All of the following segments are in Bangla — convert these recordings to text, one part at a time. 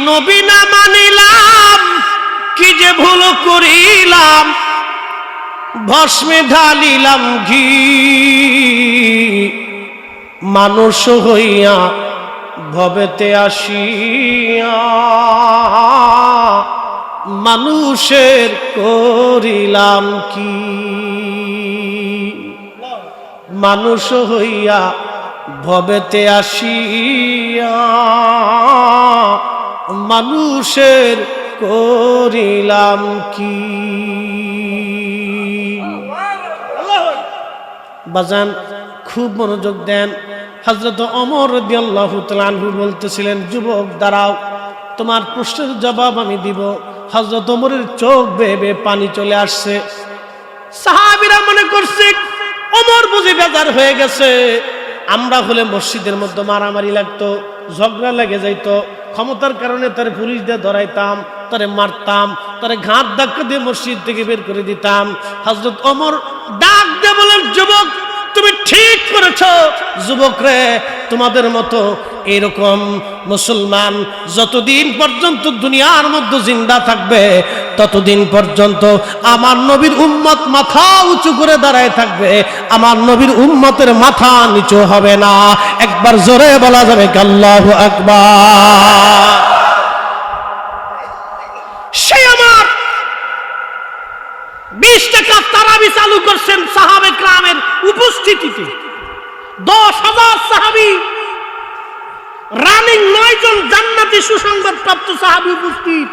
নবী না মানিলাম, কি যে ভুল করিলাম, ভস্মে ঢালিলাম ঘি। মানুষ হইয়া ভবেতে আসিয়া মানুষের করিলাম কি। মানুষ হইয়া ভবেতে আসিয়া মানুষের করিলাম কি। বাজান খুব মনোযোগ দেন। হযরত ওমর রাদিয়াল্লাহু তাআলা আনহু বলতেছিলেন, যুবক দাঁড়াও, তোমার প্রশ্নের জবাব আমি দিব। হযরত ওমরের চোখ বেয়ে বেয়ে পানি চলে আসছে। সাহাবীরা মনে করছে ওমর বুঝি বেজার হয়ে গেছে। আমরা হলে মসজিদের মধ্যে মারামারি লাগতো, ঝগড়া লেগে যাইতো, ক্ষমতার কারণে তার পুলিশ দিয়ে ধরাইতাম, তারে মারতাম, তারে ঘাট ধাক্কা দিয়ে মসজিদ থেকে বের করে দিতাম। হযরত ওমর ডাক দিয়ে বলেন, যুবক তুমি ঠিক করেছো। যুবক রে, তোমাদের মতো এরকম মুসলমান যতদিন পর্যন্ত দুনিয়ার মধ্যে জিন্দা থাকবে ততদিন পর্যন্ত আমার নবীর উম্মত মাথা উঁচু করে দাঁড়ায় থাকবে, আমার নবীর উম্মতের মাথা নিচু হবে না। একবার জোরে বলা যাবে আল্লাহু আকবার। সে আমার 20 টাকা তারাবি চালু করছেন সাহাবে کرامের উপস্থিতিতে। 10,000 সাহাবী, রানিং 9 জন জান্নাতি সুসংবাদ প্রাপ্ত সাহাবী উপস্থিত।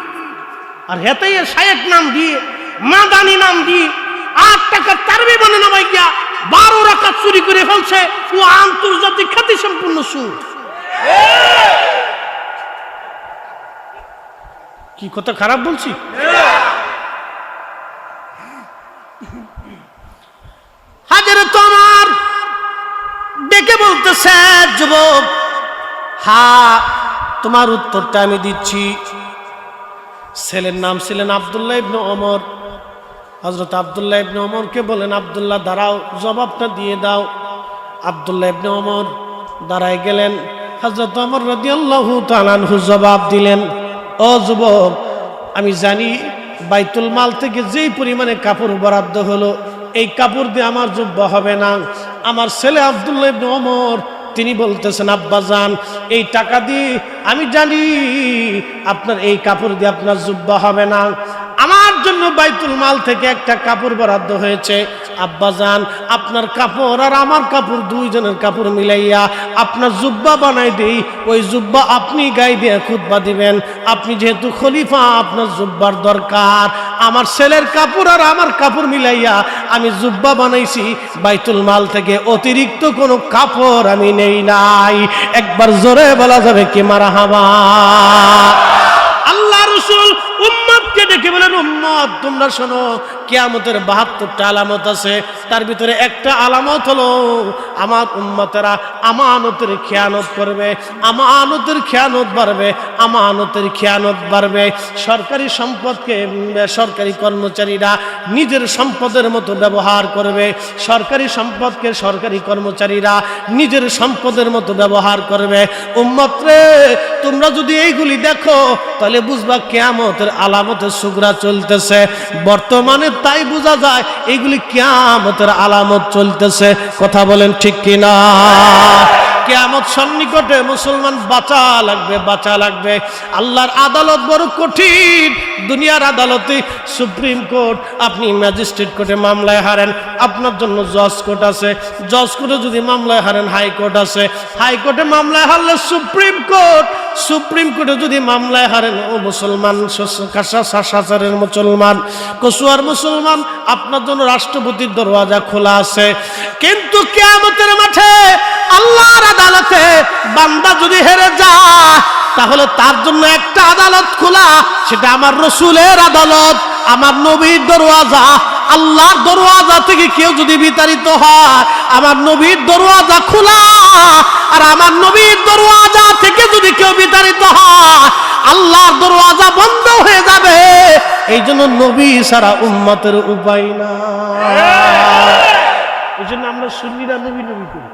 আর হেতাই শায়েখ নাম দিয়ে, মাদানি নাম দিয়ে 8 টাকা তারাবি বনে নামাই গিয়া 12 রাকাত চুরি করে ফেলছে। ও আন্তর্জাতিক খ্যাতি সম্পন্ন সুর। কি কথা খারাপ বলছি? হাজারে তোমার ডেকে বলতেছে, যুবক হ্যাঁ তোমার উত্তরটা আমি দিচ্ছি। ছেলের নাম ছিলেন আব্দুল্লাহ ইবনে ওমর। হযরত আব্দুল্লাহ ইবনে ওমরকে বলেন, আব্দুল্লাহ দাঁড়াও, জবাবটা দিয়ে দাও। আব্দুল্লাহ ইবনে ওমর দাঁড়ায় গেলেন। হযরত ওমর রাদিয়াল্লাহু তাআলা আনহু জবাব দিলেন, ও যুবক, আমি জানি বাইতুল মাল থেকে যেই পরিমাণে কাপড় বরাদ্দ হলো এই কাপড় দিয়ে আমার জুব্বা হবে না। আমার ছেলে আব্দুল্লাহ ইবনে ওমর তিনি বলতেছেন, আব্বাজান এই টাকা দিয়ে আমি জানি আপনার এই কাপড় দিয়ে আপনার জুব্বা হবে না। আমার জন্য বাইতুল মাল থেকে একটা কাপড় বরাদ্দ হয়েছে। আব্বাজান আপনার কাপড় আর আমার কাপড় দুইজনের কাপড় মিলাইয়া আপনার জুব্বা বানাই দেই। ওই জুব্বা আপনি গায়ে দিয়ে খুতবা দিবেন। আপনি যেহেতু খলিফা আপনার জুব্বার দরকার। আমার ছেলের কাপড় আর আমার কাপড় মিলাইয়া আমি জুব্বা বানাইছি, বাইতুল মাল থেকে অতিরিক্ত কোনো কাপড় আমি নেই নাই। একবার জোরে বলা যাবে কি মারহাবা। আল্লাহ রাসূল উম্মতকে ডেকে বলেন, উম্মত তোমরা শোনো, কিয়ামতের 72টা আলামত আছে। তার ভিতরে একটা আলামত হলো আমার উম্মতেরা আমানতের খেয়ানত করবে, আমানতের খেয়ানত বাড়বে, আমানতের খেয়ানত বাড়বে। সরকারি সম্পদকে সরকারি কর্মচারীরা নিজের সম্পদের মতো ব্যবহার করবে, সরকারি সম্পদকে সরকারি কর্মচারীরা নিজের সম্পদের মতো ব্যবহার করবে। উম্মত রে, তোমরা যদি এইগুলি দেখো তাহলে বুঝবা কিয়ামতের আলামতের সুগরা চলতেছে। বর্তমানে তাই বোঝা যায় এগুলি কিয়ামতের আলামত চলতেছে। কথা বলেন ঠিক কিনা? কিয়ামত সন্নিকটে, মুসলমান বাঁচা লাগবে, বাঁচা লাগবে। আল্লাহর আদালত বড় কঠিন। দুনিয়ার আদালতে সুপ্রিম কোর্ট, আপনি ম্যাজিস্ট্রেট কোর্টে মামলায় হারেন, আপনার জন্য জজ কোর্ট আছে। জজ কোর্টে যদি মামলায় হারেন হাইকোর্ট আছে। হাইকোর্টে মামলায় হারলে সুপ্রিম কোর্ট। সুপ্রিম কোর্টে যদি মামলায় হারেন, ও মুসলমান, শাসাচারের মুসলমান, কসুয়ার মুসলমান, আপনার জন্য রাষ্ট্রপতির দরওয়াজা খোলা আছে। কিন্তু কিয়ামতের মাঠে আল্লাহর আদালতে বান্দা যদি হেরে যায় তাহলে তার জন্য একটা আদালত খোলা, সেটা আমার রসুলের আদালত, আমার নবীর দরওয়াজা। আল্লাহর দরওয়াজা থেকে কেউ যদি বিতাড়িত হয়, আমার নবীর দরওয়াজা খোলা। আর আমার নবীর দরওয়াজা থেকে যদি কেউ বিতাড়িত হয়, আল্লাহর দরওয়াজা বন্ধ হয়ে যাবে। এই জন্য নবী ছাড়া উম্মতের উপায় না। এই জন্য আমরা সুন্নিরা নবী নবী করি।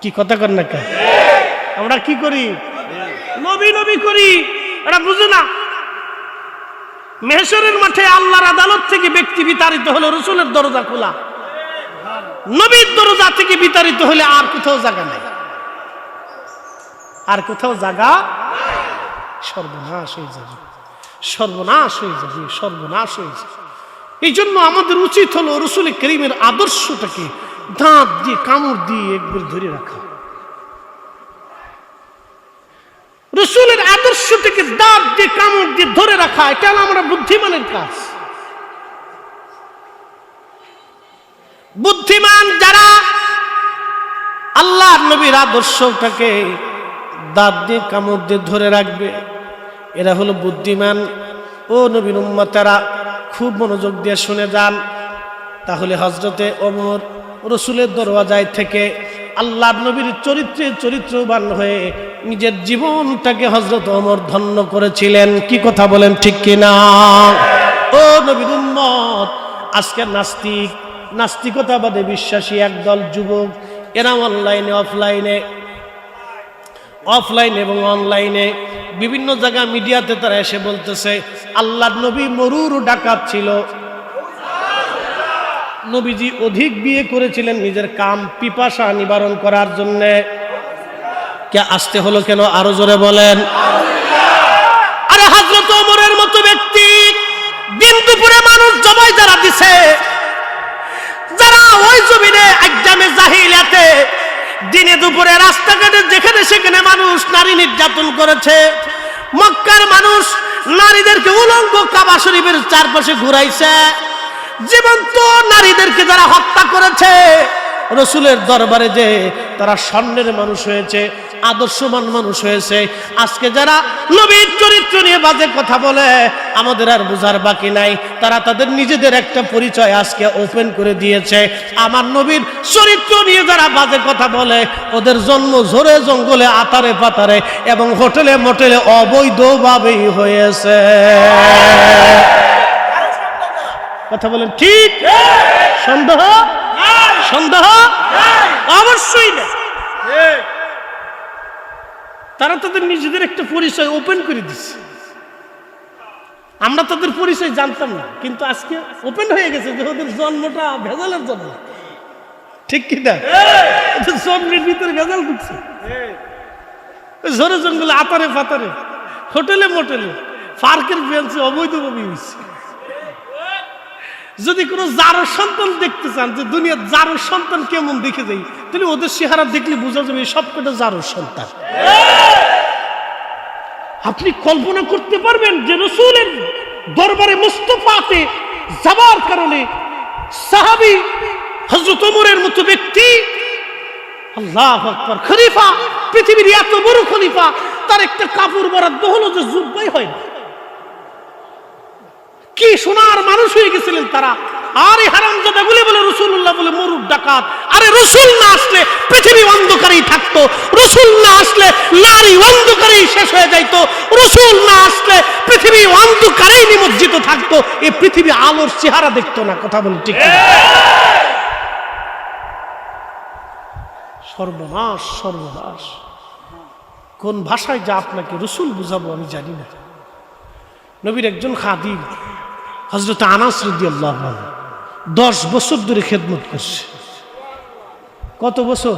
কি কথা কর না? আমরা কি করি? নবী নবী করি। এরা বুঝে না। মেহশরের মাঠে আল্লাহর আদালত থেকে ব্যক্তি বিতাড়িত হলে রসুলের দরজা খোলা, নবীর দরজা থেকে বিতাড়িত হলে আর কোথাও জায়গা নাই, আর কোথাও জায়গা। সর্বনাশ হয়ে যাবে, সর্বনাশ হয়ে যাবে, সর্বনাশ হয়ে যাবে। এই জন্য আমাদের উচিত হলো রসুল করিমের আদর্শটাকে দাঁত দিয়ে কামড় দিয়ে একবার ধরে রাখা। রসুলের আদর্শটাকে দাঁত দিয়ে কামড় দিয়ে ধরে রাখা, এটা হলো আমরা বুদ্ধিমানের কাজ। বুদ্ধিমান যারা আল্লাহর নবীর আদর্শটাকে দাঁত দিয়ে কামড় দিয়ে ধরে রাখবে, এরা হলো বুদ্ধিমান। ও নবীর উম্মতেরা খুব মনোযোগ দিয়ে শুনে যান। তাহলে হযরতে ওমর রসুলের দরওয়াজায় থেকে আল্লাহর নবীর চরিত্রে চরিত্রবান হয়ে নিজের জীবনটাকে হযরত ওমর ধন্য করেছিলেন। কি কথা বলেন, ঠিক কিনা? ও নবীর উম্মত, আজকে নাস্তিক, নাস্তিকতাবাদে বিশ্বাসী একদল যুবক, এরা অনলাইনে অফলাইনে এবং অনলাইনে বিভিন্ন জায়গা মিডিয়াতে তারা এসে বলতেছে আল্লাহর নবী মরুর ডাকাত ছিল, নবীজি অধিক বিয়ে করেছিলেন নিজের কাম পিপাসা নিবারণ করার জন্য। কে আসতে হলো কেন? আরো জোরে বলেন। আরে হযরত ওমরের মতো ব্যক্তি দিন দুপুরে মানুষ জবাই যারা দিছে, যারা ওই জমিনে একজামে জাহিলিয়াতে দিনে দুপুরে রাস্তাঘাটে যেখানে সেখানে মানুষ নারী নির্যাতন করেছে, মক্কার মানুষ নারীদেরকে উলঙ্গ কাবা শরীফের চারপাশে ঘুরাইছে, জীবন্ত নারীদেরকে যারা হত্যা করেছে, রসুলের দরবারে যে তারা স্বর্ণের মানুষ হয়েছে, আদর্শবান মানুষ হয়েছে, আজকে যারা নবীর চরিত্র নিয়ে বাজে কথা বলে আমাদের আর বোঝার বাকি নাই। তারা তাদের নিজেদের একটা পরিচয় আজকে ওপেন করে দিয়েছে। আমার নবীর চরিত্র নিয়ে যারা বাজে কথা বলে ওদের জন্ম ঝোরে জঙ্গলে আতারে পাতারে এবং হোটেলে মোটেলে অবৈধভাবেই হয়েছে। কথা বলেন ঠিক? সন্দেহ? সন্দেহ অবশ্যই না। তারা তাদের নিজেদের একটা পরিচয় ওপেন করে দিচ্ছে। আমরা তাদের পরিচয় জানতাম না, কিন্তু আজকে ওপেন হয়ে গেছে যে ওদের জন্মটা ভেজালের জন্য। ঠিক কিনা? জন্মের ভিতরে ভেজাল ঢুকছে, ঝোরে জঙ্গলে আতারে ফাতারে হোটেলে মোটেলে পার্কের বেঞ্চে অবৈধভাবে হয়েছে। যদি কোনো জারোর সন্তান দেখতে চান যে দুনিয়ার জারোর সন্তান কেমন দেখে যাই, তাহলে ওদের চেহারা দেখলে বোঝা যাবে সবকটা জারোর সন্তান। আপনি কল্পনা করতে পারবেন যে রসুলের দরবারে মুস্তাফাতে যাবার কারণে সাহাবী হযরত ওমরের মতো ব্যক্তি, আল্লাহু আকবার, খলিফা, পৃথিবীর এত বড় খলিফা, তার একটা কাপড় বরাদ্দ হলো যে জুব্বাই হয় না। কি সোনার মানুষ হয়ে গেছিলেন তারা। আর এই হারামজাদাগুলি বলে রাসূলুল্লাহ বলে মরুর ডাকাত। আরে রাসূল না আসলে পৃথিবী অন্ধকারেই থাকতো, রাসূল না আসলে নারী অন্ধকারেই শেষ হয়ে যাইতো, রাসূল না আসলে পৃথিবী অন্ধকারেই নিমজ্জিত থাকতো, এই পৃথিবী আলোর চেহারা দেখতো না। কথা বলি ঠিক? সর্বনাশ, সর্বনাশ। কোন ভাষায় যা আপনাকে রাসূল বুঝাবো আমি জানি না। নবীর একজন খাদিম হযরত আনাস রাদিয়াল্লাহু আনহু 10 বছর ধরে খেদমত করছে। কত বছর?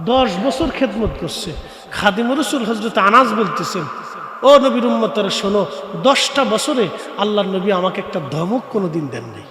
10 বছর খেদমত করছে। খাদিম রাসূল হযরত আনাস বলতেছেন, ও নবীর উম্মতরা শোনো, 10টা বছরে আল্লাহর নবী আমাকে একটা ধমক কোনোদিন দেন নাই।